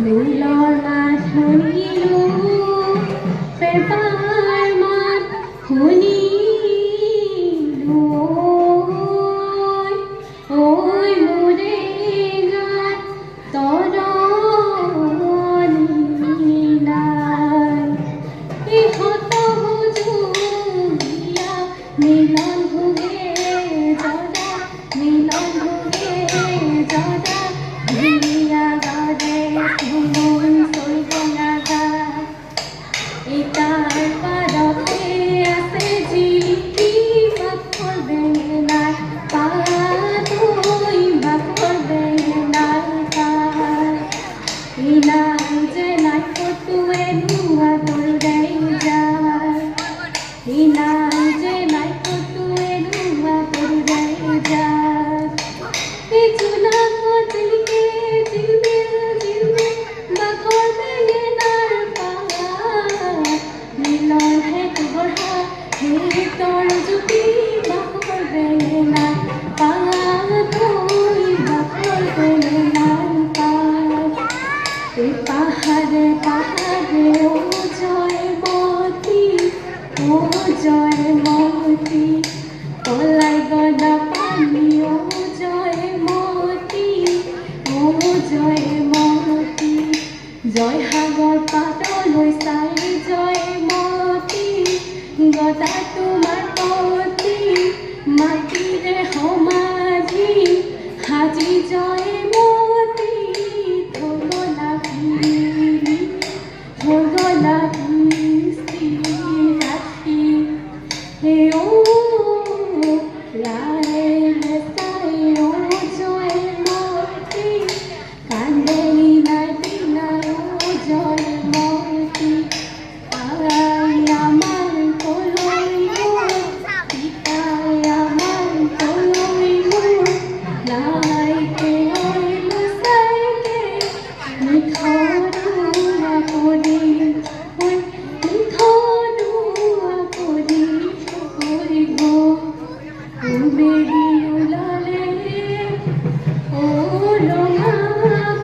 ঢোলৰ মাত শুনিলো পেঁপাৰ মাত শুনিলো ঐ মোৰে গাত তৰণি নাই ইহঁত হুজুৰীয়া মিলন ভোগে জৰা মিলন ভোগে জৰা ধুনীয়া গাৰে ধুনুন চৈবঙা ইটাৰ পাৰতে আছে জিলিকি বাখৰ বেঙেনাৰ পাত ঐ বাখৰ বেঙেনাৰ পাত ইনাই যে নাই কতোৱে ধোৱা তলগাই যায় ইনাই যে নাই কতোৱে ধোৱা তলগাই যায় এই জোনাকত জিলিকে জিলমিল বাখৰ বেঙেনাৰ পাত নীলহে গঢ়া গীতৰ জ্যোতি বাখৰ বেঙেনাৰ পাত ঐ বাখৰ বেঙেনাৰ পাত এই পাহাৰে পাহাৰে ও জয়মতী পলাই গদা পানী ও জয়মতী জয়সাগৰ পাতলৈ চাই জয়মতী গদা তোমাৰ পতি মাটিৰে সমান